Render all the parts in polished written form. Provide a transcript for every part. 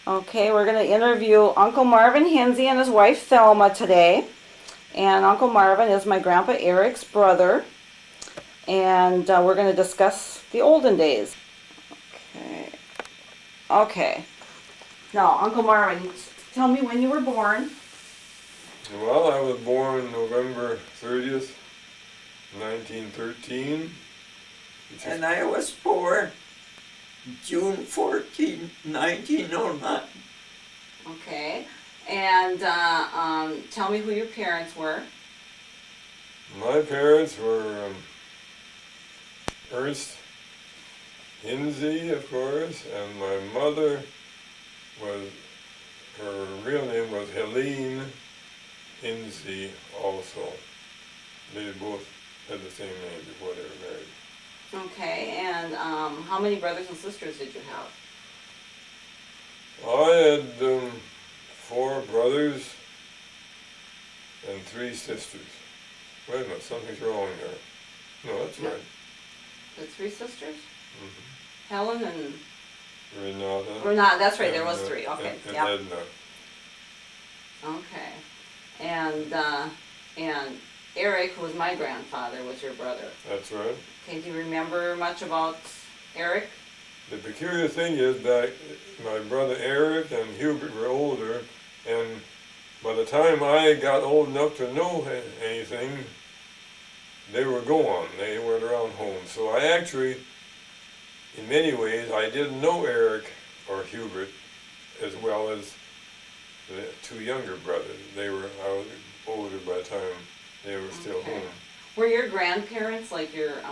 Okay, we're going to interview Uncle Marvin Hinze and his wife Thelma today. And Uncle Marvin is my Grandpa Eric's brother. And we're going to discuss the olden days. Okay. Okay. Now, Uncle Marvin, tell me when you were born. Well, I was born November 30th, 1913. And I was born June 14, 1909. Okay. And tell me who your parents were. My parents were Ernst Hinze, of course, and my mother her real name was Helene Hinze also. They both had the same name before they were married. Okay. And how many brothers and sisters did you have? I had 4 brothers and 3 sisters. Wait a minute, something's wrong there. No, that's No. right. The 3 sisters? Mm-hmm. Helen and Renata. That's right, there was 3. Okay. And Yep. Edna. Okay. And Eric, who was my grandfather, was your brother. That's right. Okay, do you remember much about Eric? The peculiar thing is that my brother Eric and Hubert were older, and by the time I got old enough to know anything, they were gone. They weren't around home. So I actually, in many ways, I didn't know Eric or Hubert as well as the 2 younger brothers. I was older by the time they were still Okay. home. Were your grandparents, like your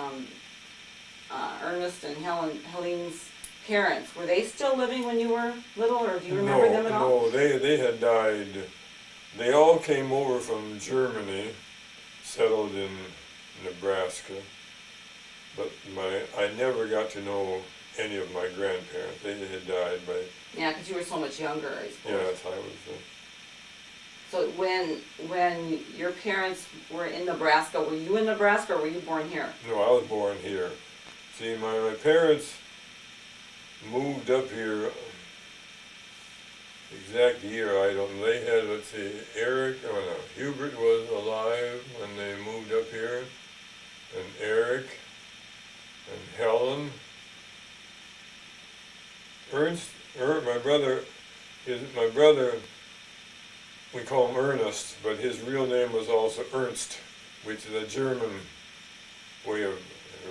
Ernest and Helene's parents, were they still living when you were little, or do you remember them at all? No, they had died. They all came over from Germany, settled in Nebraska, but I never got to know any of my grandparents. They had died by... Yeah, because you were so much younger, I suppose. Yes, I was... So when your parents were in Nebraska, were you in Nebraska or were you born here? No, I was born here. See, my parents moved up here, exact year, I don't know. They had, let's see, Hubert was alive when they moved up here, and Eric, and Helen. My brother, we call him Ernest, but his real name was also Ernst, which is a German way of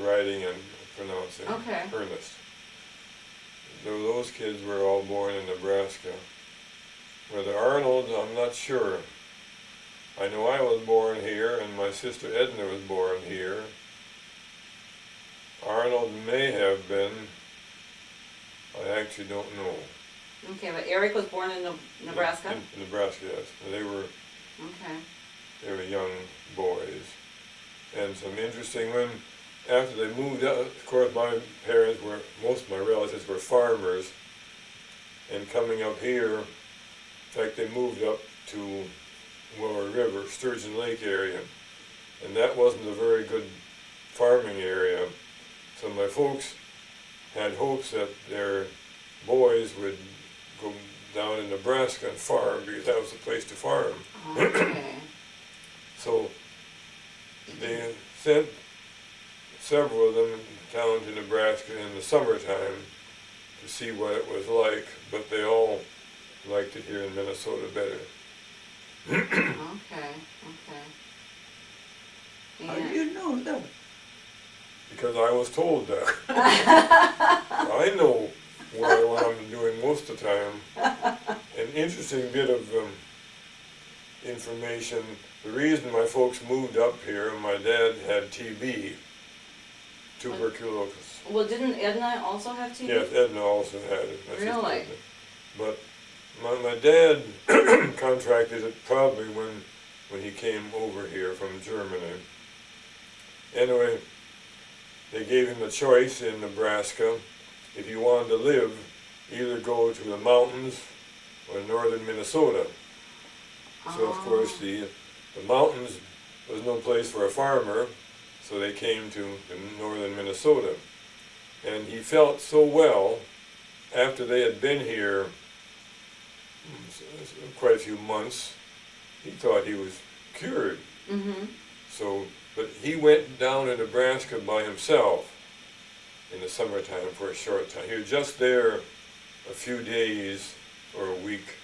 writing and pronouncing Ernest. Those kids were all born in Nebraska. Whether Arnold, I'm not sure. I know I was born here, and my sister Edna was born here. Arnold may have been. I actually don't know. Okay, but Eric was born in Nebraska? In Nebraska, yes. They were young boys. And some interesting, after they moved out, of course most of my relatives were farmers, and coming up here, in fact they moved up to Lower River, Sturgeon Lake area, and that wasn't a very good farming area, so my folks had hopes that their boys would go down in Nebraska and farm, because that was the place to farm. Okay. So they sent several of them down to Nebraska in the summertime to see what it was like, but they all liked it here in Minnesota better. Okay. How do you know that? Because I was told that. I know what I'm doing most of the time. An interesting bit of information. The reason my folks moved up here, my dad had TB, tuberculosis. Well, didn't Edna also have TB? Yes, Edna also had it. Really? But my dad contracted it probably when he came over here from Germany. Anyway, they gave him a choice in Nebraska. If you wanted to live, either go to the mountains or northern Minnesota. So of course the mountains was no place for a farmer, so they came to northern Minnesota. And he felt so well after they had been here quite a few months, he thought he was cured. Mm-hmm. So, but he went down to Nebraska by himself in the summertime for a short time. He was just there a few days or a week,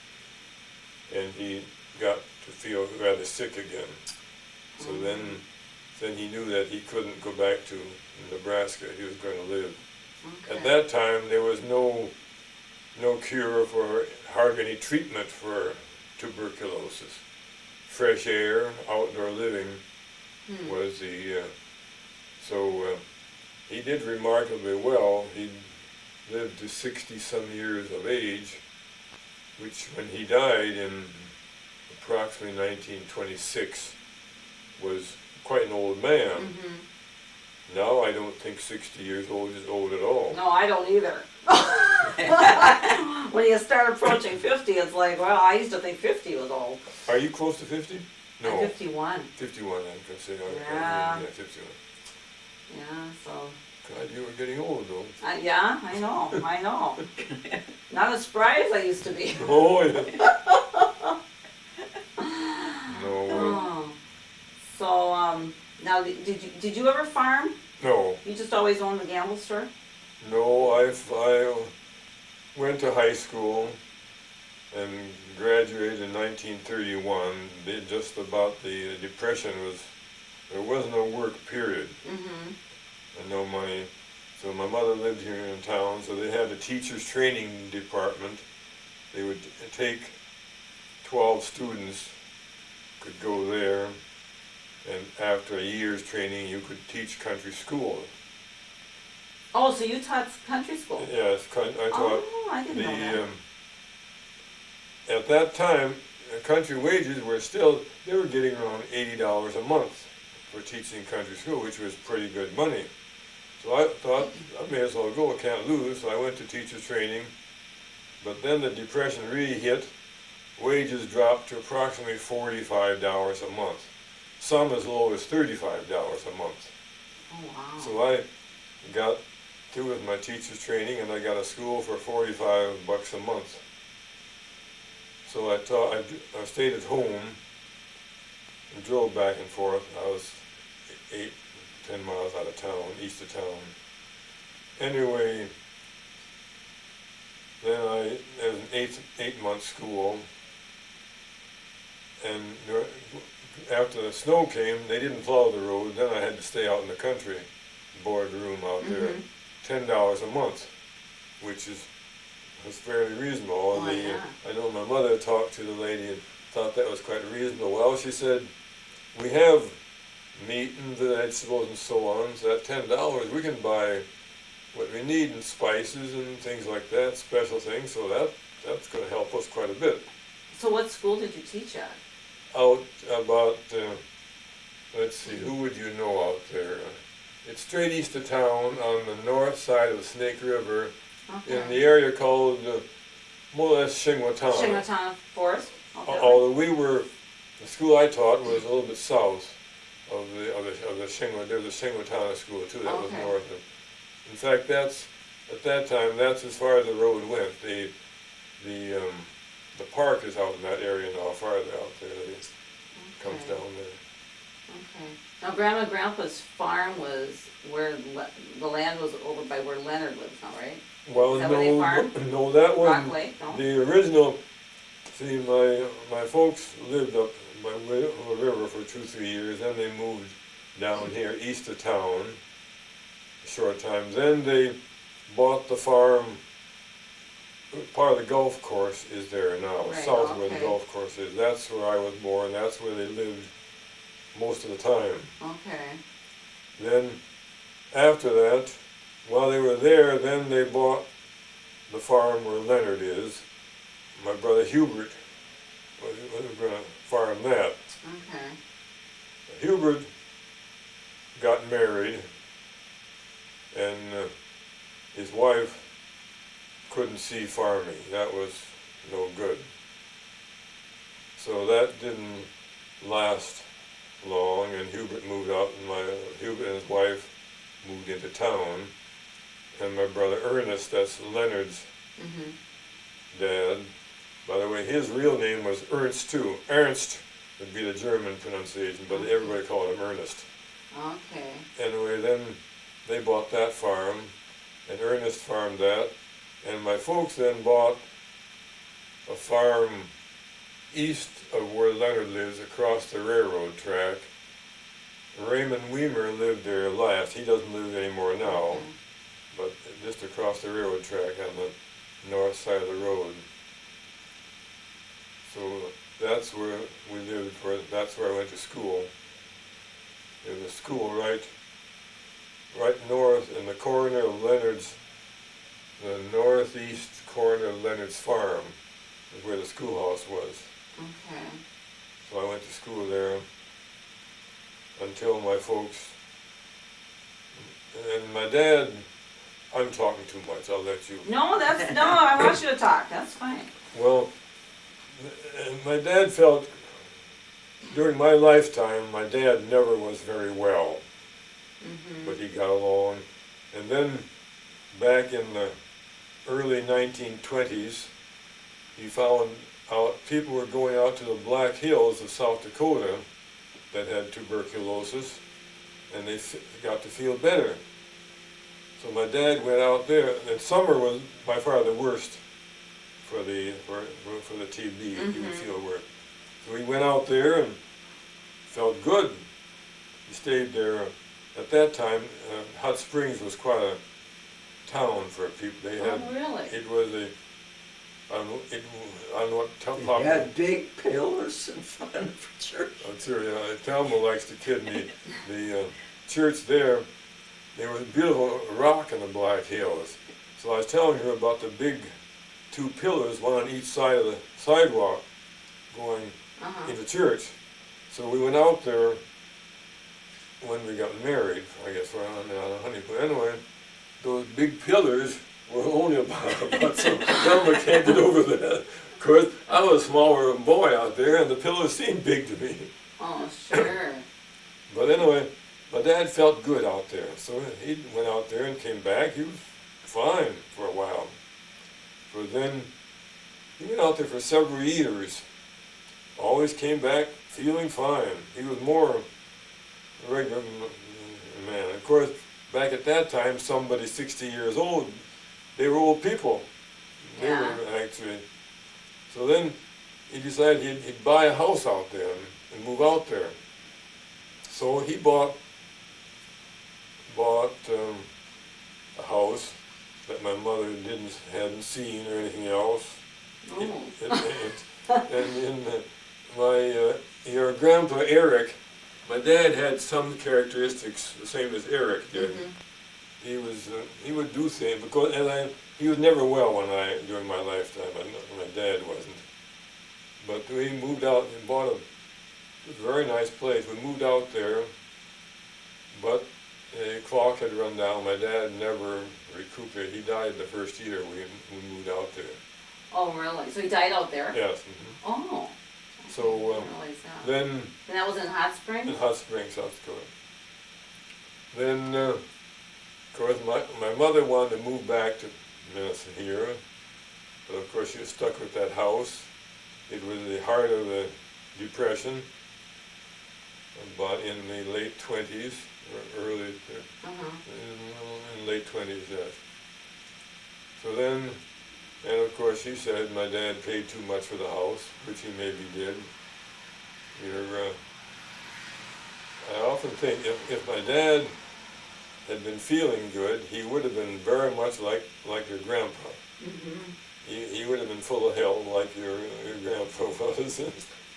and he got to feel rather sick again. So then he knew that he couldn't go back to Nebraska. He was going to live. Okay. At that time, there was no cure for, hardly any treatment for tuberculosis. Fresh air, outdoor living was the, he did remarkably well. He lived to 60-some years of age, which when he died in approximately 1926 was quite an old man. Mm-hmm. Now I don't think 60 years old is old at all. No, I don't either. When you start approaching 50, it's like, well, I used to think 50 was old. Are you close to 50? No. I'm 51. 51, I'm considering. Yeah. Yeah, 51. Yeah, so. God, you were getting old though. Yeah, I know. Not as spry as I used to be. Oh, yeah. No. Oh. So, now, did you ever farm? No. You just always owned the gamble store? No, I went to high school and graduated in 1931. Just about the Depression there was no work, period, Mm-hmm. and no money. So my mother lived here in town, so they had a teacher's training department. They would take 12 students, could go there, and after a year's training, you could teach country school. Oh, so you taught country school? Yes, I taught I didn't know that. at that time, country wages were still, they were getting around $80 a month for teaching country school, which was pretty good money. So I thought, I may as well go, I can't lose, so I went to teacher's training. But then the Depression really hit, wages dropped to approximately $45 a month. Some as low as $35 a month. Oh, wow. So I got through with my teacher's training and I got a school for $45 a month. So I stayed at home and drove back and forth. I was 8-10 miles out of town, east of town. Anyway, then it was an 8-month school, and after the snow came, they didn't plow the road. Then I had to stay out in the country, board room out there, $10 a month, which was fairly reasonable. Oh, yeah. I know my mother talked to the lady and thought that was quite reasonable. Well, she said, we have meat and vegetables and so on, so at $10 we can buy what we need in spices and things like that, special things, so that's going to help us quite a bit. So what school did you teach at? Out about, let's see, who would you know out there? It's straight east of town on the north side of the Snake River, in the area called more or less Shingwatana. Shingwatana Forest? Okay. Although the school I taught was a little bit south of the Shingwa. There was a Shingwatana school too, that was north of. In fact, at that time, that's as far as the road went. The park is out in that area now, farther out there. It comes down there. Okay. Now, Grandma and Grandpa's farm was where the land was over by where Leonard lives now, right? Well, Is that where they farm? no, that Rock was Lake, no? the original. See, my folks lived up by the river for 2-3 years. Then they moved down here east of town a short time. Then they bought the farm. Part of the golf course is there now, Right, south where the okay. golf course is. That's where I was born. That's where they lived most of the time. Okay. Then, after that, while they were there, then they bought the farm where Leonard is. My brother Hubert was going to farm that. Okay. Hubert got married, and his wife couldn't see farming. That was no good. So that didn't last long, and Hubert moved out, and Hubert and his wife moved into town, and my brother Ernest, that's Leonard's dad, By the way, his real name was Ernst too. Ernst would be the German pronunciation, but everybody called him Ernest. Okay. Anyway, then they bought that farm, and Ernest farmed that, and my folks then bought a farm east of where Leonard lives, across the railroad track. Raymond Weimer lived there last. He doesn't live anymore now, but just across the railroad track on the north side of the road. So that's where we lived. That's where I went to school. There was a school right north in the corner of Leonard's, the northeast corner of Leonard's farm, is where the schoolhouse was. Okay. So I went to school there until my folks, and my dad, I'm talking too much, I'll let you. No, I want you to talk, that's fine. Well, and my dad felt, during my lifetime, my dad never was very well, but he got along. And then, back in the early 1920s, he found out people were going out to the Black Hills of South Dakota that had tuberculosis, and they got to feel better. So my dad went out there, and summer was by far the worst for the TB. You would feel worse. So he went out there and felt good. He stayed there. At that time, Hot Springs was quite a town for people. They had. Oh, really? It was a. I don't know what They had big pillars in front of the church. I'm sure, Thelma likes to kid me. The church there was a beautiful rock in the Black Hills. So I was telling her about the big two pillars, one on each side of the sidewalk, going into church. So we went out there when we got married, I guess we're on a honeymoon. Anyway, those big pillars were only about so Thelma can't get over that. Of course, I was a smaller boy out there, and the pillars seemed big to me. Oh, sure. But anyway, my dad felt good out there, so he went out there and came back. He was fine for a while. But then he went out there for several years. Always came back feeling fine. He was more a regular man. Of course, back at that time, somebody 60 years old, they were old people. They were actually. So then he decided he'd buy a house out there and move out there. So he bought a house that my mother hadn't seen or anything else. Oh. And your grandpa Eric, my dad had some characteristics the same as Eric did. He would do things because he was never well during my lifetime. My dad wasn't. But we moved out and bought a very nice place. We moved out there, but the clock had run down. My dad never recuperated. He died the first year we moved out there. Oh, really? So he died out there? Yes. Oh. So I didn't realize that. then And that was in Hot Springs? in Hot Springs, South Dakota. Then, of course, my mother wanted to move back to Minnesota here, but of course she was stuck with that house. It was the heart of the Depression, about in the late 20s, or early, in late 20s, yes. So then, and of course she said my dad paid too much for the house, which he maybe did. I often think if my dad had been feeling good, he would have been very much like your grandpa. He would have been full of hell like your grandpa was.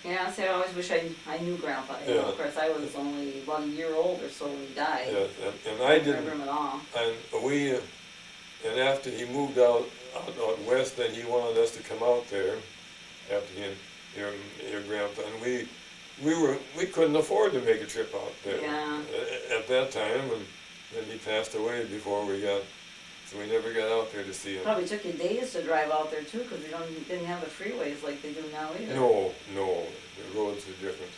Yeah, see, I always wish I knew Grandpa. You know, of course, I was only about a year old or so when he died. Yeah, and I didn't. Remember him at all. And after he moved out west, then he wanted us to come out there. After your grandpa, and we couldn't afford to make a trip out there at that time, and then he passed away before we got. So we never got out there to see him. Probably took you days to drive out there too, because didn't have the freeways like they do now either. No, the roads are different.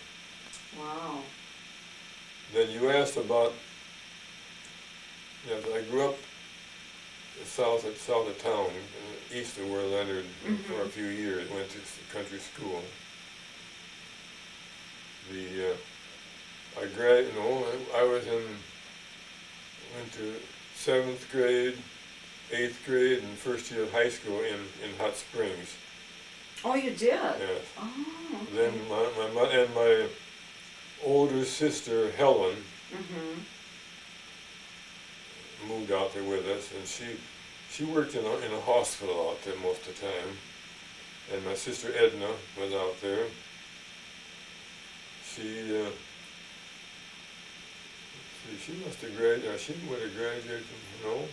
Wow. Then you asked about, I grew up south of town, east of where Leonard for a few years went to country school. I went to 7th grade, 8th grade, and first year of high school in Hot Springs. Oh, you did? Yes. Oh, okay. Then my older sister Helen moved out there with us, and she worked in a hospital out there most of the time. And my sister Edna was out there. She must have graduated. She would have graduated. No,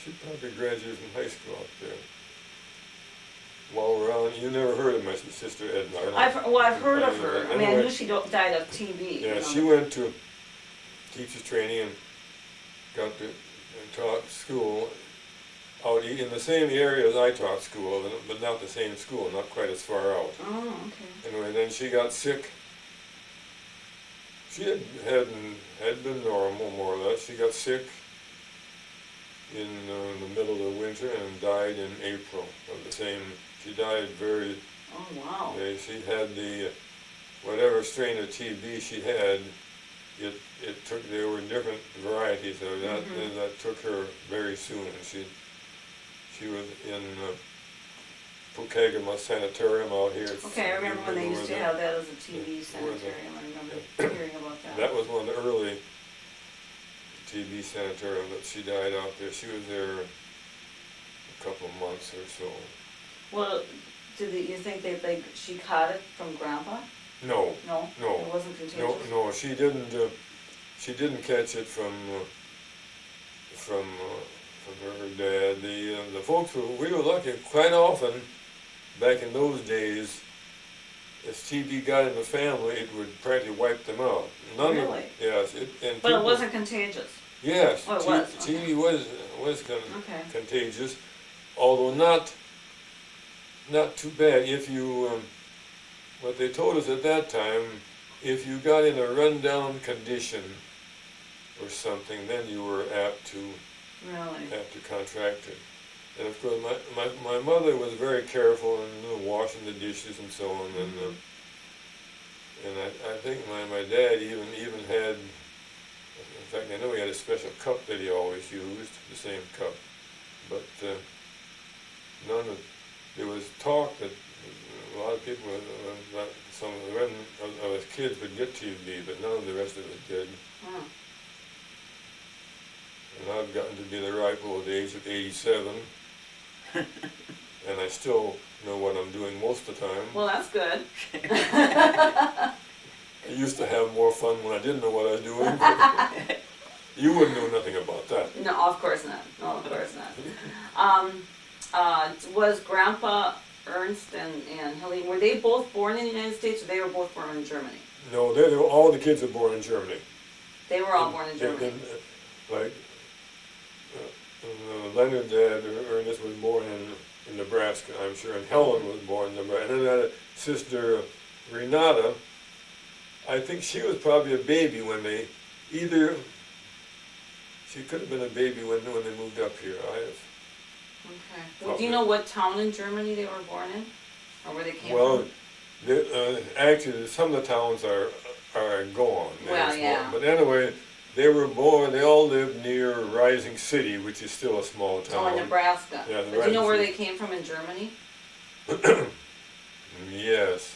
she probably graduated from high school out there. While we're on, you never heard of my sister Edna? I've heard of her. I mean, I knew she died of TB. Yeah, she went to teacher's training and got to taught school out in the same area as I taught school, but not the same school, not quite as far out. Oh, okay. Anyway, then she got sick. She had been normal, more or less. She got sick in the middle of the winter and died in April of the same. She died very. Oh, wow. She had whatever strain of TB she had. There were different varieties of that, and that took her very soon. She was in Pukagama Sanitarium out here. Okay, I remember when they used to have that as a TB sanitarium. I remember hearing about that. That was one of the early TB sanitarium that she died out there. She was there a couple of months or so. Well, you think she caught it from Grandpa? No. No? No. It wasn't contagious? No, she didn't. She didn't catch it from her dad. The folks we were lucky. Quite often, back in those days, if TB got in the family, it would practically wipe them out. Really? Yes. But it wasn't contagious? Yes. Oh, it was? TB was Okay. contagious, although not too bad. If you, what they told us at that time, if you got in a rundown condition or something, then you were apt to contract it. And of course, my mother was very careful in washing the dishes and so on. And I think my dad even had, in fact, I know he had a special cup that he always used, the same cup. But there was talk that a lot of people, some of us kids would get TB, but none of the rest of us did. And I've gotten to be the ripe old age of 87, and I still know what I'm doing most of the time. Well, that's good. I used to have more fun when I didn't know what I was doing. But you wouldn't know nothing about that. No, of course not. No, of course not. Was Grandpa Ernst and Helene, were they both born in the United States, or they were both born in Germany? No, all the kids are born in Germany. They were all born in Germany. Leonard's dad, Ernest, was born in Nebraska, I'm sure, and Helen was born in Nebraska. And then I had a sister, Renata. I think she was probably a baby when she could have been a baby when they moved up here. Okay. Well, do you know what town in Germany they were born in, or where they came from? Well, actually, some of the towns are gone. Well, yeah. But anyway, they all lived near Rising City, which is still a small town. Oh, in Nebraska. Yeah, but do you know where they came from in Germany? Yes.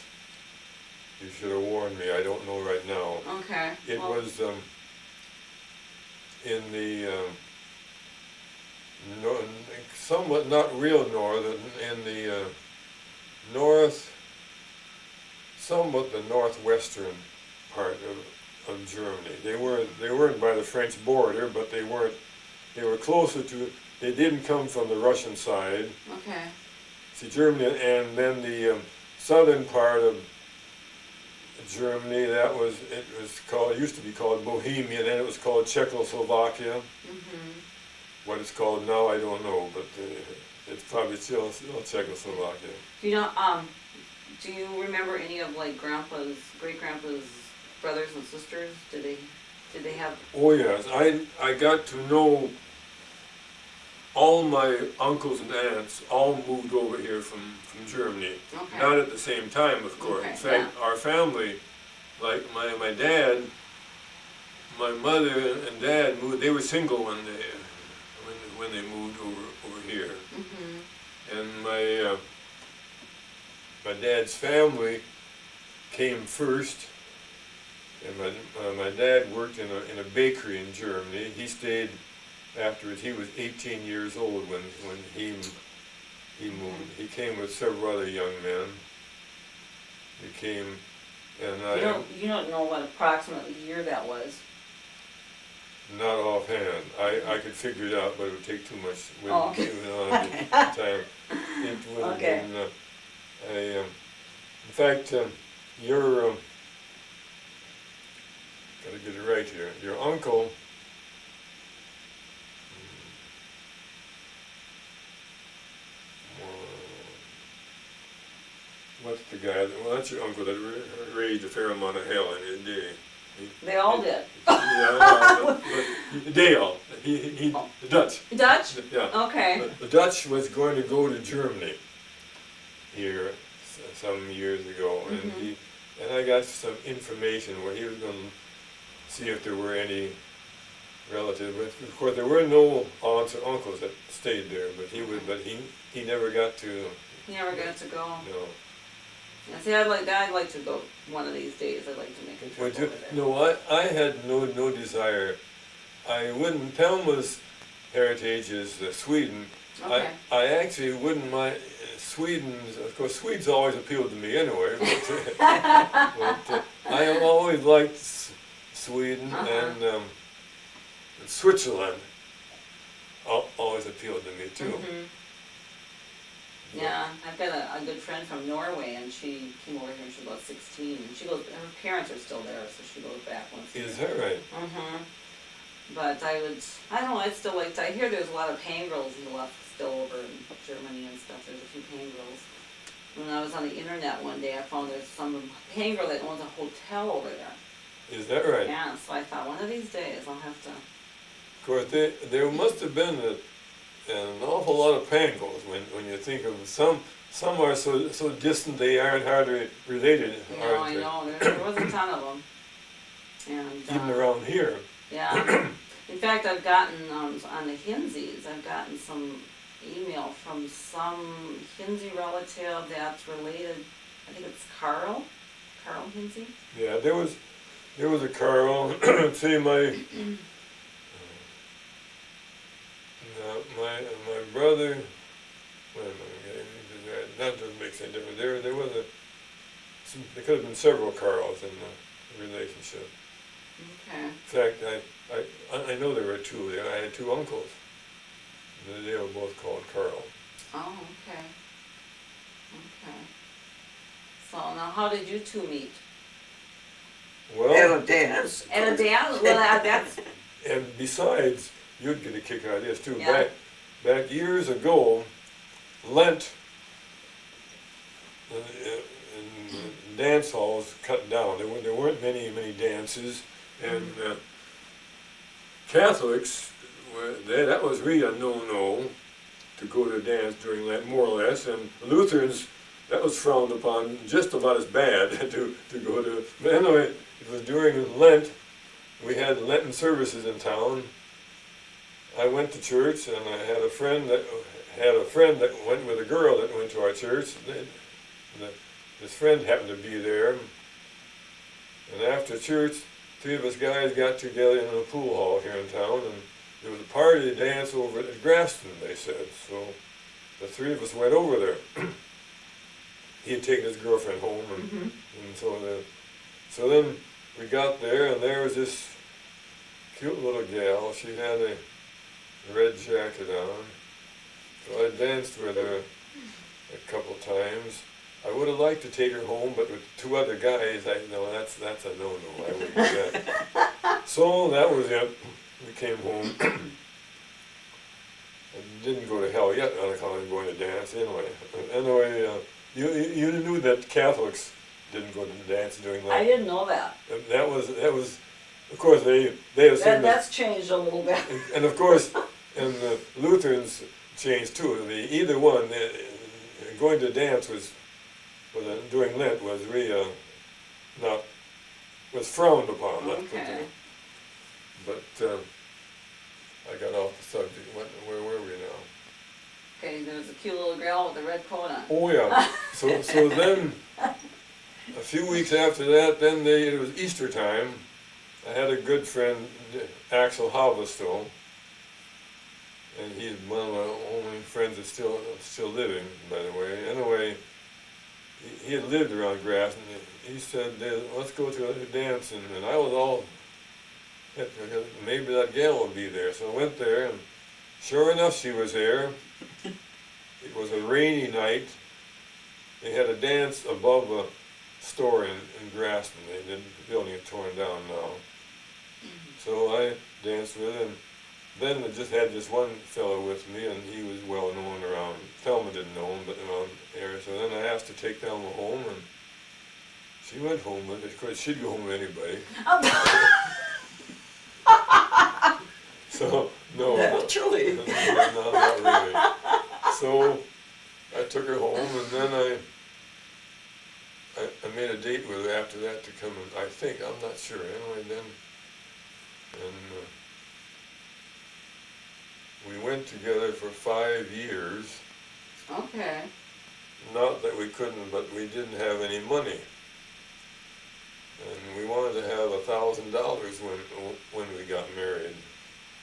You should have warned me. I don't know right now. Okay. It was in the somewhat not real north, in the somewhat the northwestern part of Germany. They weren't by the French border, but they were closer to. They didn't come from the Russian side. Okay. See, Germany, and then the southern part of Germany, it used to be called Bohemia, then it was called Czechoslovakia. What it's called now, I don't know, but it's probably still Czechoslovakia. Do you remember any of great grandpa's brothers and sisters? Did they have? Oh yes, I got to know all my uncles and aunts all moved over here from Germany. Okay. Not at the same time, of course. Okay, In fact, our family, like my dad, my mother and dad moved. They were single when they moved over here. Mm-hmm. And my dad's family came first. And my dad worked in a bakery in Germany. He stayed afterwards. He was 18 years old when he moved. He came with several other young men. He came, and You don't know what approximate year that was. not offhand. I could figure it out, but it would take too much Okay. time. It would have Okay. been. In fact, your gotta get it right here. Your uncle. What's the guy? Well, that's your uncle that raised a fair amount of hell in his day. They all did. Dale. The Dutch. Dutch? Yeah. Okay. The Dutch was going to go to Germany here some years ago, Mhm. and I got some information where he was going to see if there were any relatives. But of course, there were no aunts or uncles that stayed there. But he never got to. He never got to go. No. Yeah, see, I'd like to go one of these days. I'd like to make a trip Would over you, there. no, I had no desire. I wouldn't. Thelma's heritage is Sweden. Okay. I actually wouldn't mind Sweden's. Of course, Sweden's always appealed to me anyway. But I always liked Sweden and Switzerland. Always appealed to me too. Mhm. Yeah, I've got a good friend from Norway, and she came over here when she was about 16. And her parents are still there, so she goes back once a year. Is that right? Mm-hmm. But I don't know, I'd still like to, I hear there's a lot of pangirls left still over in Germany and stuff. There's a few pangirls. When I was on the internet one day, I found there's some pangirl that owns a hotel over there. Is that right? Yeah, so I thought one of these days I'll have to. Of course, there must have been an awful lot of pangos when you think of some are so distant they aren't hardly related. No, I know, there was a ton of them. And, Even around here. Yeah. In fact, I've gotten, on the Hinzes, I've gotten some email from some Hinze relative that's related, I think it's Carl Hinze. Yeah, there was a Carl. See, my brother. Wait a minute, that doesn't make any difference. There was there could have been several Carls in the relationship. Okay. In fact, I know there were two. I had two uncles. They were both called Carl. Oh, okay. Okay. So now how did you two meet? Well, At a dance. At a dance? Well, that's, and besides, you'd get a kick out of this too. Yeah. Back years ago, Lent in dance halls cut down. There weren't many dances, and Catholics that was really a no-no to go to a dance during Lent, more or less, and Lutherans that was frowned upon just about as bad to go to. But anyway, it was during Lent. We had Lenten services in town. I went to church, and I had a friend that went with a girl that went to our church. This friend happened to be there, and after church, three of us guys got together in a pool hall here in town, and there was a party dance over at Grafton, they said. So the three of us went over there. He had taken his girlfriend home, and so then we got there, and there was this cute little gal. She had a red jacket on. So I danced with her a couple times. I would have liked to take her home, but with two other guys, that's a no-no. I wouldn't do that. So that was it. We came home. I didn't go to hell yet on account of going to dance anyway. You knew that Catholics didn't go to dance during that. I didn't know that. That was, of course, they assumed That's changed a little bit. and of course, and the Lutherans changed too. Either one, going to dance during Lent was really not was frowned upon. Let's put Okay. it. But I got off the subject. Where were we now? Okay, there was a cute little girl with a red coat on. Oh yeah. So then, a few weeks after that, then it was Easter time. I had a good friend, Axel Halverstow, and he's one of my only friends that's still living, by the way. Anyway, he had lived around Grass, and he said, "Let's go to a dance," and I was all, maybe that gal will be there. So I went there, and sure enough, she was there. It was a rainy night. They had a dance above a store in Graston. The building is torn down now. So I danced with her, and then I just had this one fellow with me, and he was well known around. Thelma didn't know him, but around there. So then I asked to take Thelma home, and she went home with it. Of course, she'd go home with anybody. So, no. Naturally. Not really. So I took her home, and then I made a date with her after that to come, and I think, I'm not sure, anyway then, and we went together for 5 years. Okay. Not that we couldn't, but we didn't have any money. And we wanted to have $1,000 when we got married,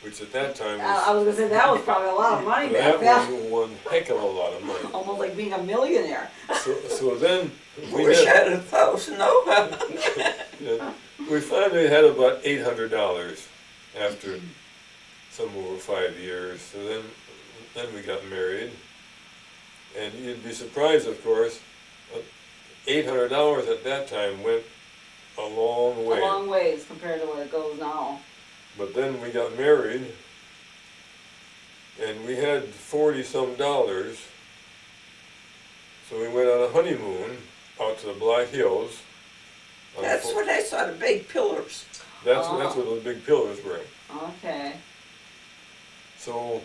which at that time I was was, gonna say, that was probably a lot of money back that then. was one heck of a lot of money. Almost like being a millionaire. So then we Wish I had, had 1,000, no? yeah, we finally had about $800 after some over 5 years. So then we got married, and you'd be surprised, of course, $800 at that time went a long way. A long ways compared to where it goes now. But then we got married, and we had 40-some dollars. So we went on a honeymoon out to the Black Hills. That's what I saw, the big pillars. That's where those big pillars were. Okay. So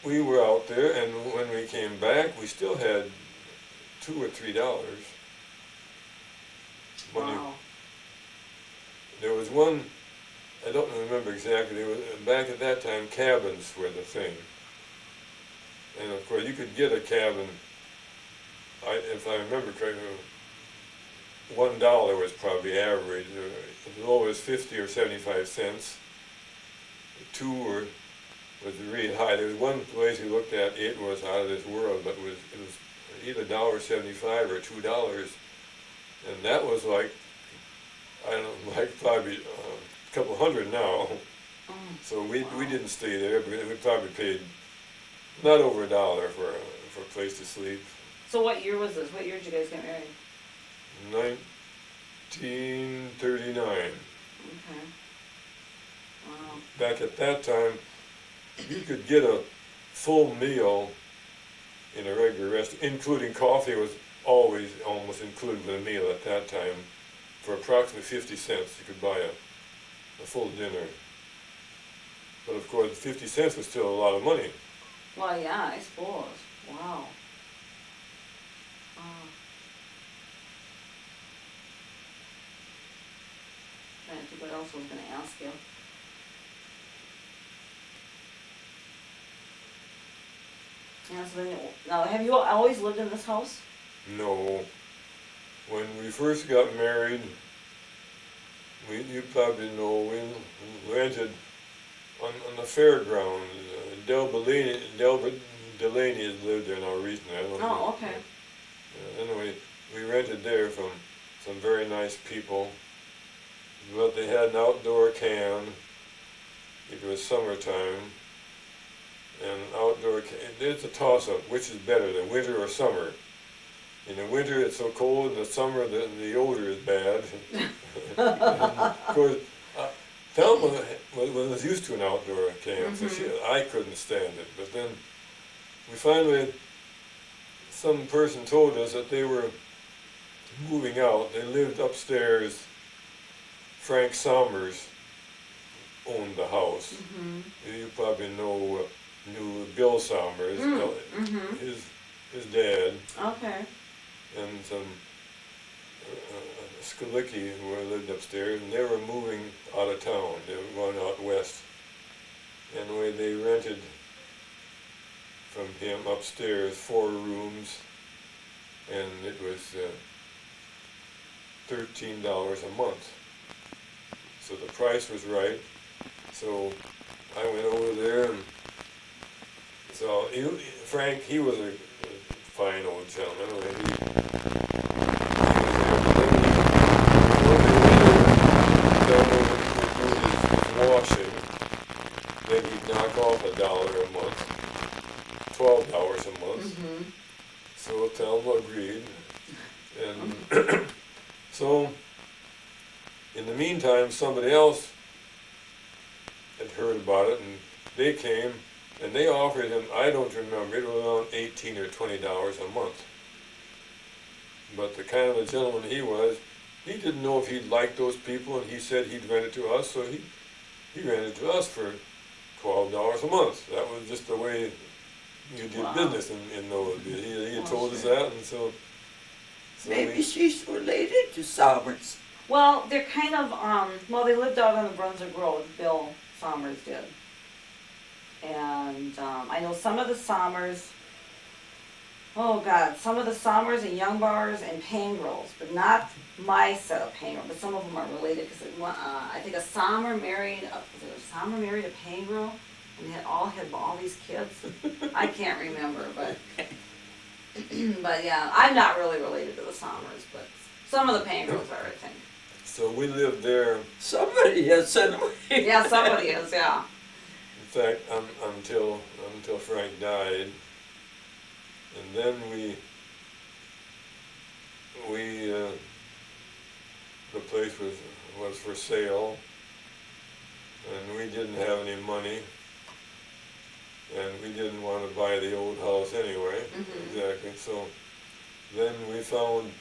we were out there, and when we came back, we still had $2 or $3 money. Wow. There was one, I don't remember exactly, there was, back at that time, cabins were the thing. And of course, you could get a cabin, if I remember correctly, $1 was probably average, as low as 50 or 75 cents. 2 was really high. There was one place we looked at, it was out of this world, but it was either $1.75 or $2. And that was like, I don't know, like probably a couple hundred now. So we didn't stay there, but we probably paid not over $1 for a place to sleep. So what year was this? What year did you guys get married? 1939. Okay. Wow. Back at that time, you could get a full meal in a regular restaurant, including coffee was always almost included with a meal at that time. For approximately 50 cents, you could buy a full dinner. But of course, 50 cents was still a lot of money. Well, yeah, I suppose. Wow. Trying to think what else I was gonna ask you. Yeah, so then, now, have you always lived in this house? No. When we first got married, you probably know, we rented on the fairgrounds. Delbert Delaney has lived there now recently. I don't know. Oh, okay. Anyway, we rented there from some very nice people. But they had an outdoor can. It was summertime. And outdoor, there's a toss-up, which is better, the winter or summer. In the winter it's so cold, in the summer the odor is bad. And of course, Thelma was used to an outdoor camp, so I couldn't stand it. But then we finally, some person told us that they were moving out. They lived upstairs. Frank Sommers owned the house. Mm-hmm. You probably knew Bill Somers, Mm-hmm. his dad, Okay. and some Skalicki who lived upstairs, and they were moving out of town. They were going out west. Anyway, they rented from him upstairs 4 rooms, and it was $13 a month. So the price was right. So I went over there, and so Frank, he was a fine old gentleman. He would do his washing. Then he'd knock off $1 a month, $12 a month. Mm-hmm. So Thelma agreed, and so in the meantime, somebody else had heard about it, and they came, and they offered him, I don't remember, it was around $18 or $20 a month. But the kind of a gentleman he was, he didn't know if he'd like those people, and he said he'd rent it to us, so he rented to us for $12 a month. That was just the way you did Wow. business in those days. He Well, told us sure. that, and so Maybe she's related to Somers. Well, they're kind of, well, they lived out on the Brunswick Road, Bill Somers did. And I know some of the Somers, oh God, some of the Somers and Youngbars and Pangrills, but not my set of Pangrill, but some of them are related, because I think a Sommer married a Pangrill, and they had all these kids. I can't remember, but but yeah, I'm not really related to the Somers, but some of the Pangrills are, I think. so we lived there, Somebody has anyway. Yeah, somebody is, yeah. in fact, until Frank died, and then the place was for sale, and we didn't have any money, and we didn't want to buy the old house anyway. Mhm. Exactly. So then we found,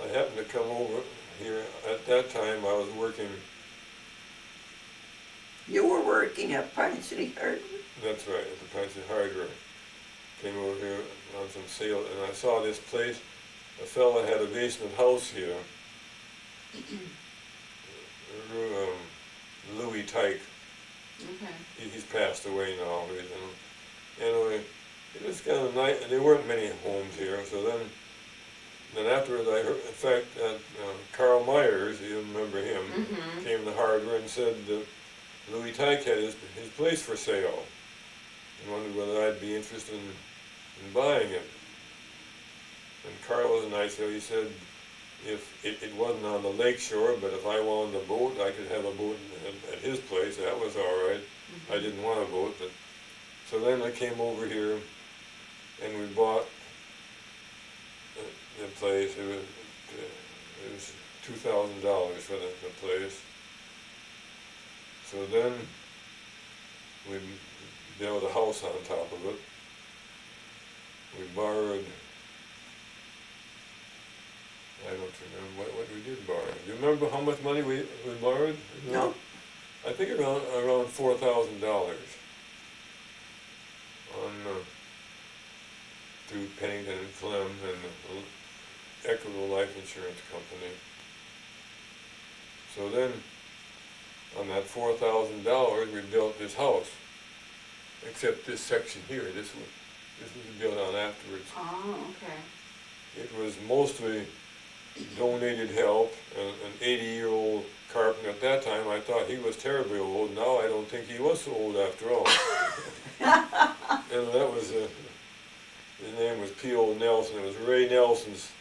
I happened to come over here. At that time, I was working. You were working at Pine City Hardware? That's right, at the Pine City Hardware. Came over here on some sale, and I saw this place. A fella had a basement house here. Louis Tyke. Okay. He's passed away now. Anyway, it was kind of nice, and there weren't many homes here. So then afterwards, I heard, in fact, Carl Myers, you remember him, Mhm. came to Hardware and said that Louis Tyke had his place for sale, and wondered whether I'd be interested in buying it. And Carl was nice, so he said if it wasn't on the lake shore, but if I wanted a boat, I could have a boat at his place. That was all right. I didn't want a boat, but so then I came over here, and we bought the place. It was $2,000 for the place. So then we built a house on top of it. We borrowed, I don't remember what we did borrow. Do you remember how much money we borrowed? No. I think around $4,000 through Pennington and Clem and the Equitable Life Insurance Company. So then, on that $4,000, we built this house. Except this section here, this was built on afterwards. Oh, okay. It was mostly donated help, and an 80-year-old carpenter at that time. I thought he was terribly old. Now I don't think he was so old after all. And that was, his name was P.O. Nelson. It was Ray Nelson's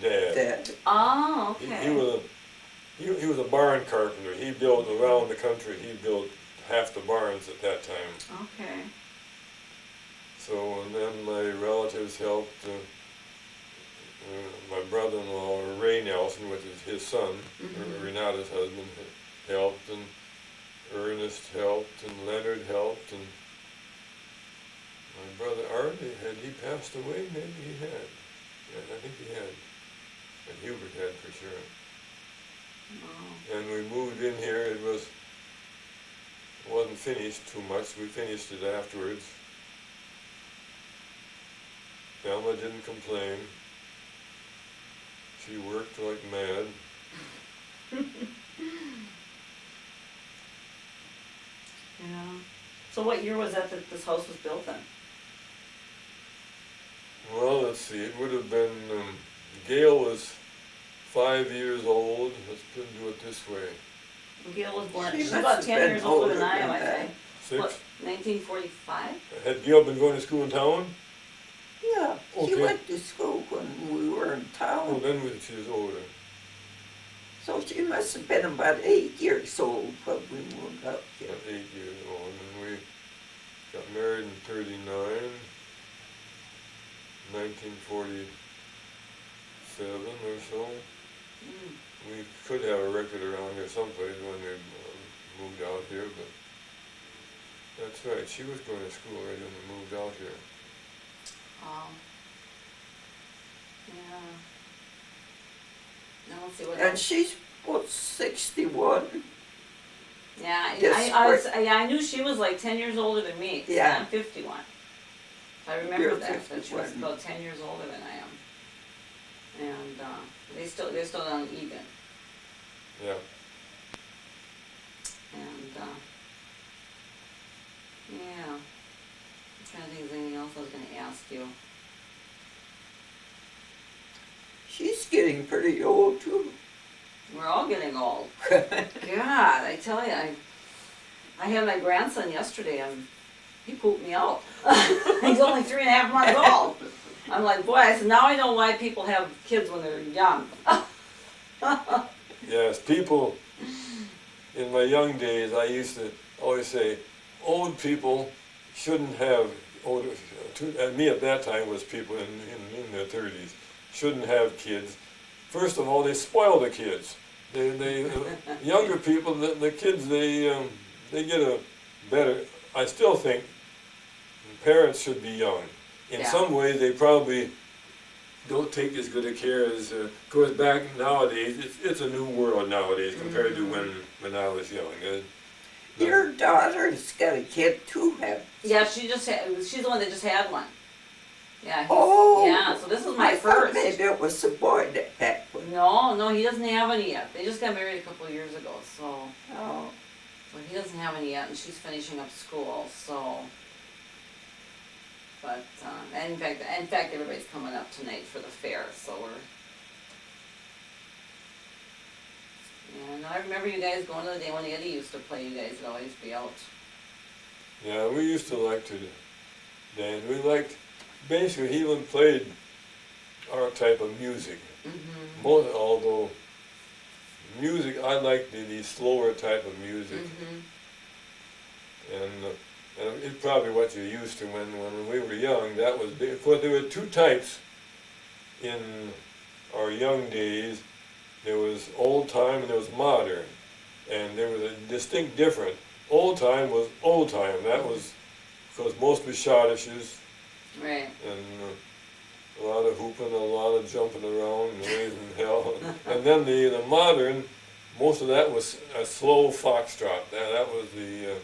dad. Dad. Oh, He okay. was a barn carpenter. He built around the country. He built half the barns at that time. Okay. So, and then my relatives helped. My brother-in-law, Ray Nelson, which is his son, Mhm. Renata's husband, helped, and Ernest helped, and Leonard helped, and my brother Artie, had he passed away? Maybe he had. Yeah, I think he had. And Hubert had for sure. Wow. And we moved in here. It was wasn't finished too much. We finished it afterwards. Thelma didn't complain. She worked like mad. Yeah. So what year was that this house was built in? Well, let's see, it would have been, Gail was 5 years old. Let's do it this way. Gail was born, She she's must about have 10 been years older than older I am, than I that. think. Six? What, 1945? Had Gail been going to school in town? Yeah, she Okay. went to school when we were in Oh, town. then she was older. So she must have been about 8 years old when we moved up here. About 8 years old, and we got married in 39, 1947 or so. Mm. We could have a record around here someplace when we moved out here, but that's right, she was going to school right when we moved out here. Yeah. Now let's see what And else. she's about 61. Yeah, This I knew she was like 10 years older than me. 'Cause Yeah. I'm 51. I remember You're that she was 51. about 10 years older than I am. And they're still on even. Yeah. And yeah. I'm trying to think if there's anything else I was going to ask you. She's getting pretty old too. We're all getting old. God, I tell you, I had my grandson yesterday and he pooped me out. He's only 3.5 months old. I'm like, boy, I said, now I know why people have kids when they're young. Yes, people, in my young days, I used to always say, old people shouldn't have, and me at that time was people in their 30s, shouldn't have kids. First of all, they spoil the kids. They younger people, the kids, they get a better, I still think parents should be young. In Yeah. some ways, they probably don't take as good a care as, of course, back nowadays, it's a new world nowadays compared to when I was young. Your daughter's got a kid too, have Yeah, she's the one that just had one. Yeah. Oh. Yeah, so this is my I thought first. maybe it was a boy that had one. No, he doesn't have any yet. They just got married a couple of years ago, so Oh. he doesn't have any yet, and she's finishing up school, so. But and in fact, everybody's coming up tonight for the fair, so we're. Yeah, no, I remember you guys going to the day when Eddie used to play. You guys would always be out. Yeah, we used to like to dance. We liked, basically, he even played our type of music. Mm-hmm. Although music, I liked the slower type of music. Mm-hmm. And it's probably what you're used to when we were young. That was big. Of course, there were two types in our young days. There was old time and there was modern, and there was a distinct difference. Old time was old time. That was because mostly schottisches Right. and a lot of hooping, a lot of jumping around and raising hell. And then the modern, most of that was a slow foxtrot. That was the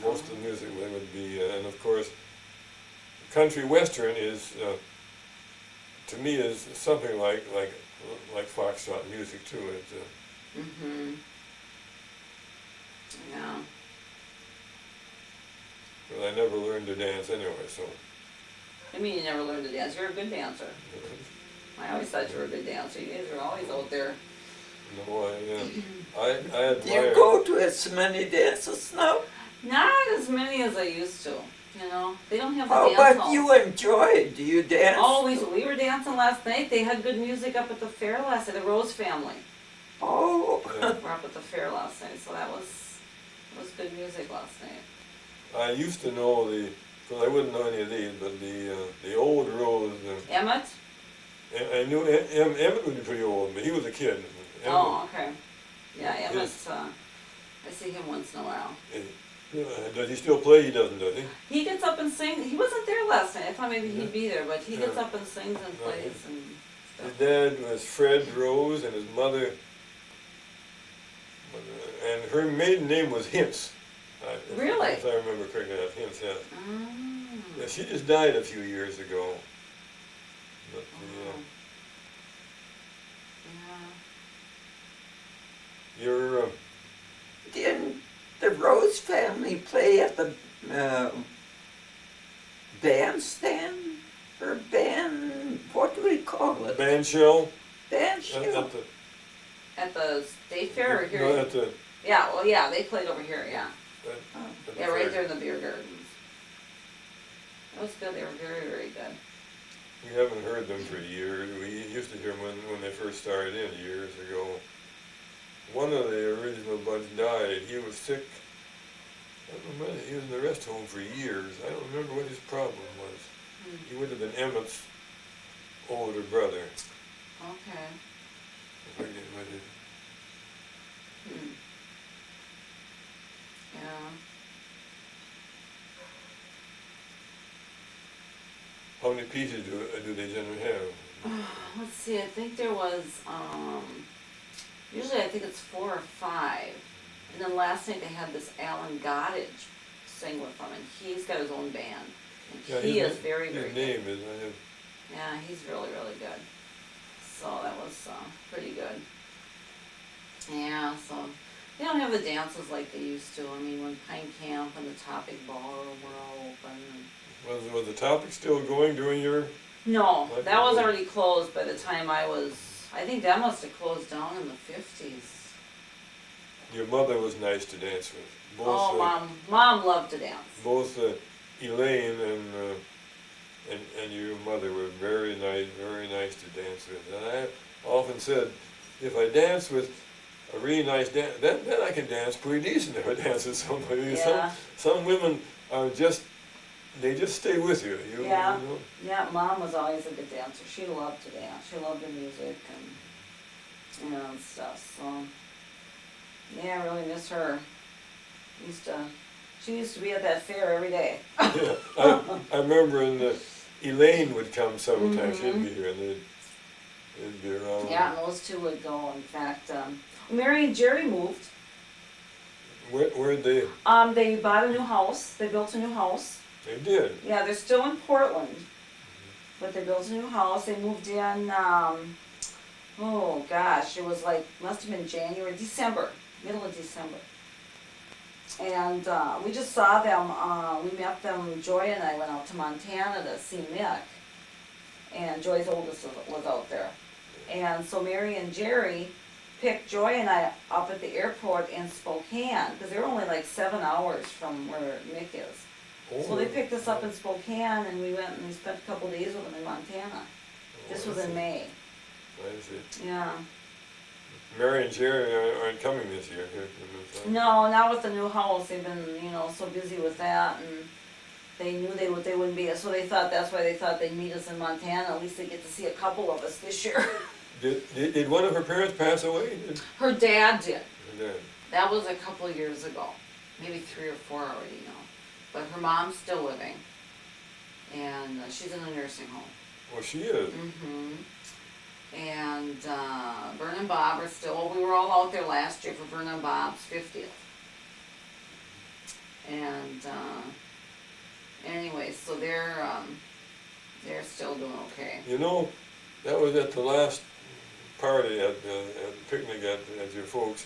most of the music would be, and of course, country western is, to me, is something like foxtrot music too. It's, Mm-hmm. Yeah. but I never learned to dance anyway, so. I mean, you never learned to dance. You're a good dancer. I always thought you were a good dancer. You guys are always out there. No, I Do admire. you go to as many dances now? Not as many as I used to. You know, they don't have the How dance about halls. you enjoy it? Do you dance? Oh, we were dancing last night. They had good music up at the fair last night. The Rose family Oh. Yeah. were up at the fair last night, so that was good music last night. I used to know because I wouldn't know any of these, but the old Rose. Emmett? I knew Emmett would be pretty old, but he was a kid. Oh, okay. Yeah, His- Emmett's. I see him once in a while. Does he still play? He doesn't, does he? He gets up and sings. He wasn't there last night. I thought maybe he'd be there, but he gets Yeah. up and sings and plays and His stuff. dad was Fred Rose, and his mother, and her maiden name was Hinze. Really? If I remember correctly, that's Hinze, yeah. Oh. Yeah, she just died a few years ago. But, Oh. Yeah. you're, Didn't the Rose family play at the bandstand? Or band, what do we call it? band shell Band at shell. the, At the state fair or here? no, at the, Yeah, well, yeah, they played over here, yeah. at the Yeah, right fair. there in the beer gardens. It was good, they were very, very good. We haven't heard them for years. We used to hear them when they first started in years ago. One of the original bunch died. He was sick. I don't remember. He was in the rest home for years. I don't remember what his problem was. He would have been Emmett's older brother. Okay. I forget what it. Hmm. Yeah. How many pieces do they generally have? Let's see, I think there was, usually I think it's 4 or 5. And then last night they had this Alan Goddage sing with them, and he's got his own band. And Yeah, he his is very, his very good. name is. Yeah, he's really, really good. So that was pretty good. Yeah, so they don't have the dances like they used to. I mean, when Pine Camp and the Topic Ballroom were all open. And Was the topic still going during your? no, What that was was it? already closed by the time I think that must have closed down in the 50s. Your mother was nice to dance with. Both, Oh, Mom loved to dance. Both Elaine and your mother were very nice to dance with. And I often said, if I dance with a really nice dance, then I can dance pretty decent if I dance with somebody. Yeah. Some women are they just stay with you. Yeah. You know? Yeah, Mom was always a good dancer. She loved to dance. She loved the music and stuff. So yeah, I really miss her. She used to be at that fair every day. Yeah. I remember Elaine would come sometimes. She'd be here and they'd be around. Yeah, and those two would go. In fact, Mary and Jerry moved. Where'd they? They bought a new house. They built a new house. They did. Yeah, they're still in Portland, but they built a new house. They moved in, oh gosh, it was like, must have been December, middle of December. And we just saw them, we met them, Joy and I went out to Montana to see Mick. And Joy's oldest was out there. And so Mary and Jerry picked Joy and I up at the airport in Spokane, because they're only like 7 hours from where Mick is. So they picked us up in Spokane, and we went and we spent a couple days with them in Montana. This was in May. I see. Yeah. Mary and Jerry aren't coming this year. No, not with the new house. They've been, so busy with that, and they knew they wouldn't be. So they thought that's why they thought they'd meet us in Montana. At least they get to see a couple of us this year. Did one of her parents pass away? Her dad did. Her dad. That was a couple of years ago, maybe 3 or 4 already now. But her mom's still living, and she's in a nursing home. Well, she is. And Vern and Bob are still, we were all out there last year for Vern and Bob's 50th. And anyway, so they're still doing okay. You know, that was at the last party at the picnic at your folks.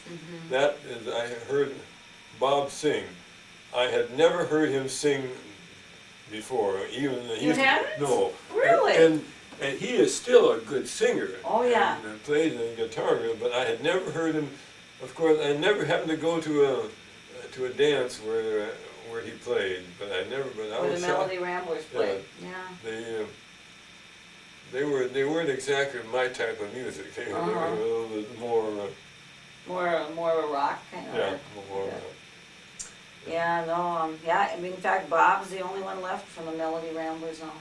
That is, I heard Bob sing. I had never heard him sing before. Even You hadn't? No. Really? And he is still a good singer. Oh, yeah. And plays the guitar, but I had never heard him. Of course, I never happened to go to a dance where he played, but I never. But I Where was the shocked. Melody Ramblers played. Yeah. They weren't exactly my type of music. They were a little bit more. More of a rock kind of. Yeah, more. Yeah, no, yeah, I mean, in fact, Bob's the only one left from the Melody Ramblers now.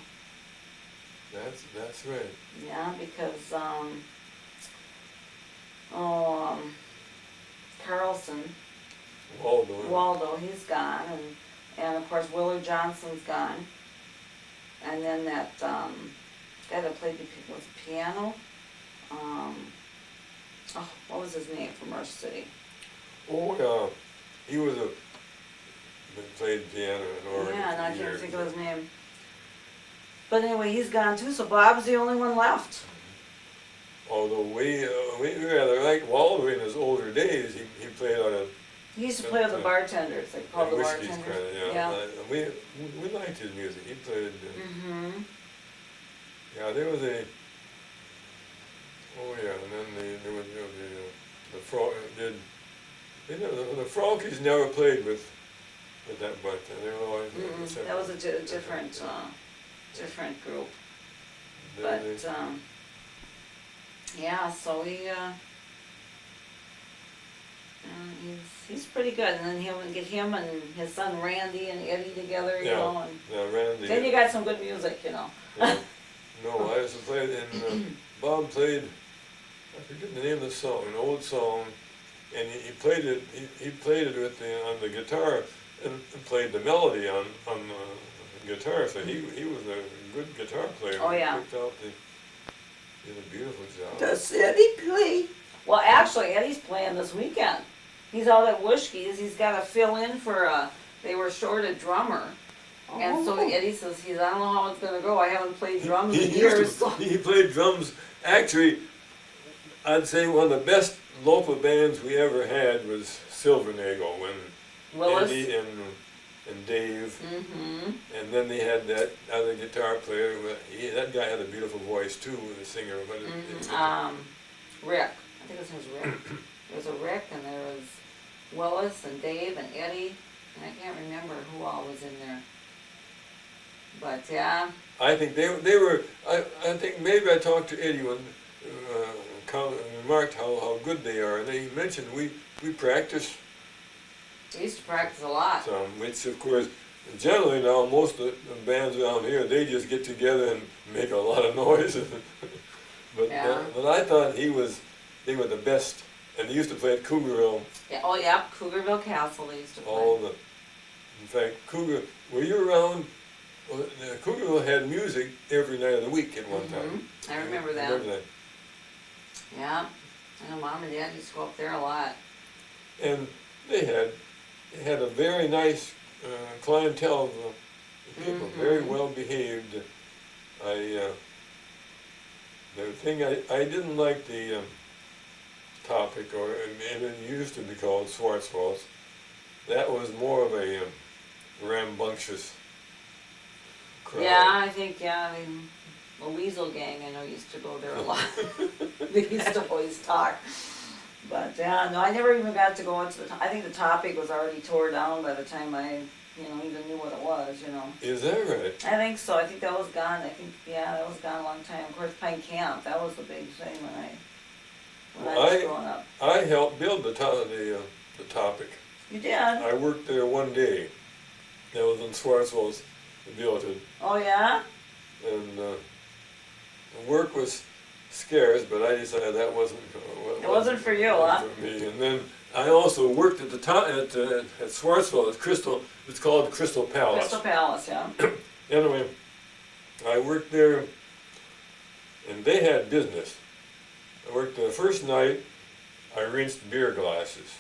That's right. Yeah, because, Carlson, Waldo, he's gone, and of course Willard Johnson's gone. And then that, guy that played the piano, what was his name from our city? Oh, yeah. He was played piano and organ Yeah, and I for can't years. think of his name. But anyway, he's gone too, so Bob's the only one left. Although we rather liked Waldo in his older days. He played on a He used to play with the bartenders, they called the whiskey's bartenders. kind of, Yeah. we liked his music. He played. Mm-hmm. Yeah, there was a. Oh yeah, and then there was the frog did. The Froggies never played with that bartender. They were always separate. That was a different group. They- But, they- yeah, so he's pretty good. And then he'll get him and his son Randy and Eddie together, you Yeah. know. And yeah, Randy. then you got some good music, you know. Yeah. No, I used to play and Bob played. I forget the name of the song, an old song, and he played it. He played it with on the guitar and played the melody on the guitar. So he was a good guitar player. Oh, yeah. He picked out did a beautiful job. Does Eddie play? Well, actually, Eddie's playing this weekend. He's out at Wishki's. He's got to fill in for they were short a drummer. And so Oh. Eddie says, I don't know how it's going to go. I haven't played drums He in used years. to, So. he played drums. Actually, I'd say one of the best local bands we ever had was Silvernagle when Willis. Eddie and Dave, Mm-hmm. and then they had that other guitar player. That guy had a beautiful voice too, the singer. But Rick. I think his name was Rick. There was a Rick and there was Willis and Dave and Eddie. And I can't remember who all was in there. But yeah. I think they were. I think maybe I talked to Eddie when remarked how good they are, and he mentioned we practice We used to practice a lot. some, which of course generally now most of the bands around here they just get together and make a lot of noise. but Yeah. but I thought they were the best, and they used to play at Cougarville. Yeah, oh yeah, Cougarville Castle they used to play. In fact, were you around? Well, Cougarville had music every night of the week at one time. I remember that. Yeah. I know Mom and Dad used to go up there a lot. And they had a very nice clientele of people, very well behaved. The thing I didn't like the topic, and it used to be called Schwarzwalds. That was more of a rambunctious crowd. Yeah, I think, the Weasel Gang, I know, used to go there a lot. They used to always talk. But, yeah, no, I never even got to go into I think the topic was already tore down by the time I, even knew what it was, Is that right? I think so. I think that was gone. That was gone a long time. Of course, Pine Camp, that was the big thing when I was growing up. I helped build the topic. You did? I worked there one day. That was when Schwarzwalds built it. Oh, yeah? And the work was scarce, but I decided that wasn't. It wasn't for you, huh? For me. And then I also worked at the top at Schwarzwald at Crystal. It's called Crystal Palace. Crystal Palace, yeah. Anyway, I worked there, and they had business. I worked the first night. I rinsed beer glasses,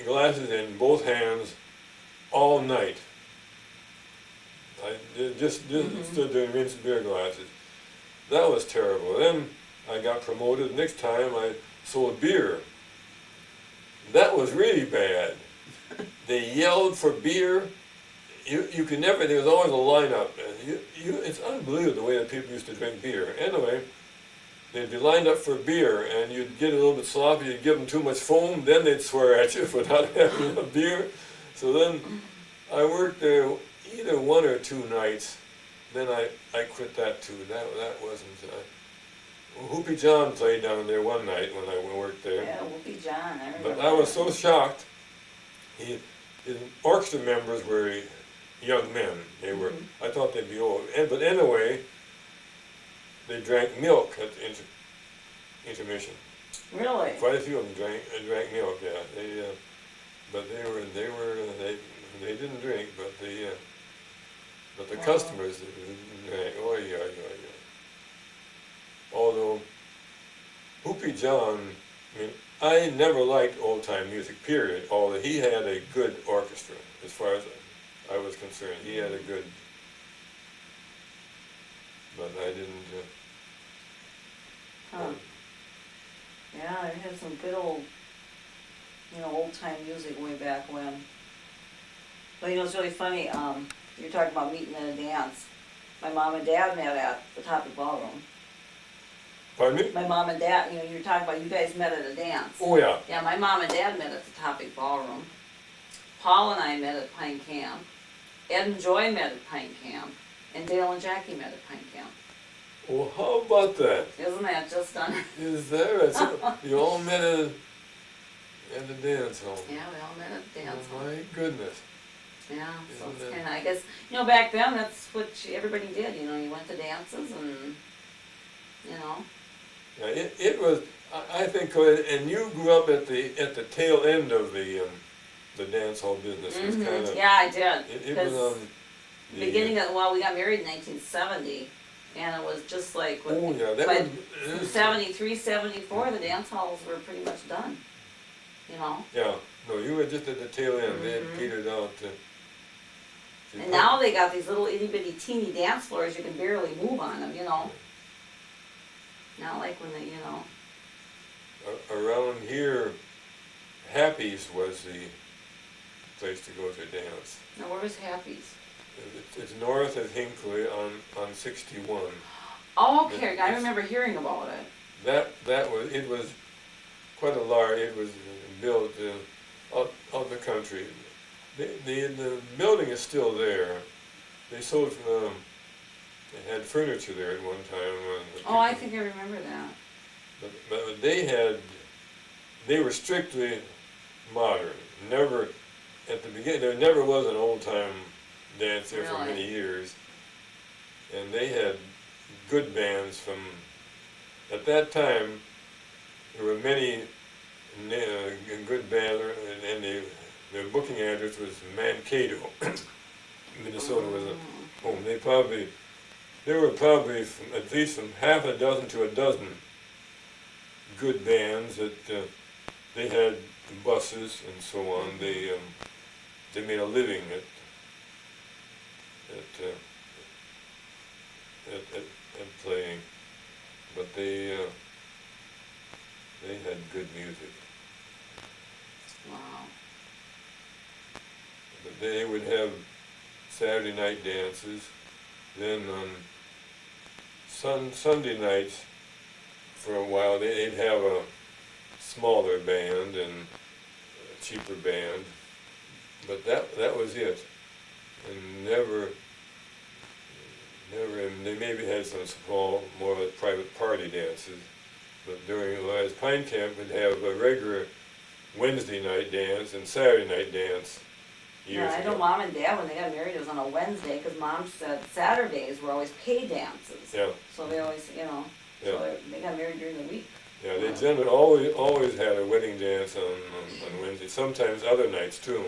glasses in both hands, all night. I just stood there and rinsed beer glasses. That was terrible. Then I got promoted. Next time I sold beer. That was really bad. They yelled for beer. You could never. There was always a lineup. It's unbelievable the way that people used to drink beer. Anyway, they'd be lined up for beer, and you'd get a little bit sloppy. You'd give them too much foam, then they'd swear at you for not having enough beer. So then I worked there either one or two nights. Then I quit that too. That wasn't. Whoopie John played down there one night when I worked there. Yeah, Whoopi John, I remember. But I was so shocked. His orchestra members were young men. They were. I thought they'd be old. But anyway, they drank milk at the intermission. Really? Quite a few of them drank milk. Yeah. But they didn't drink. But the customers drank. Oh yeah. Although Whoopi John, I mean, I never liked old-time music, period, although he had a good orchestra, as far as I was concerned. He had a good, but I didn't, Huh. Yeah, I had some good old, old time music way back when. But it's really funny, you're talking about meeting at a dance. My mom and dad met at the Topic Ballroom. pardon me? My mom and dad, you're talking about you guys met at a dance. Oh, yeah. Yeah, my mom and dad met at the Topic Ballroom. Paul and I met at Pine Camp. Ed and Joy met at Pine Camp. And Dale and Jackie met at Pine Camp. Well, how about that? Isn't that just done? Is there, you all met at the dance hall? Yeah, we all met at the dance Oh, hall. my goodness. Yeah, so Isn't it's that- kinda, I guess, back then, that's what everybody did, you went to dances and, Yeah, it was, I think, and you grew up at the tail end of the dance hall business. It was kind of, yeah, I did. it was 'Cause on the beginning of, we got married in 1970, and it was just like, oh, yeah, that by was, 73, 74, the dance halls were pretty much done, yeah, no, you were just at the tail end. They had Mhm. petered out. And now they got these little itty bitty teeny dance floors, you can barely move on them, Not like when they, Around here, Happy's was the place to go to dance. Now where was Happy's? It's north of Hinckley on 61. Oh, okay, I It's- remember hearing about it. It was quite a large, it was built out the country. The building is still there. They sold, they had furniture there at one time. Oh, I think I remember that. But they were strictly modern. Never, at the beginning, there never was an old-time dance there for Really? many years. And they had good bands from, at that time, there were many good bands, and their booking address was Mankato. Minnesota was a home. There were probably at least from half a dozen to a dozen good bands that they had buses and so on. They made a living at playing, but they had good music. Wow. But they would have Saturday night dances. Then on Sunday nights, for a while, they'd have a smaller band and a cheaper band. But that was it. And never, and they maybe had some small, more like private party dances. But as Pine Camp would have a regular Wednesday night dance and Saturday night dance years Yeah, I know ago. Mom and Dad, when they got married, it was on a Wednesday, because Mom said Saturdays were always pay dances. Yeah, So they always, yeah. so they got married during the week. Yeah, they generally always had a wedding dance on Wednesday, sometimes other nights too.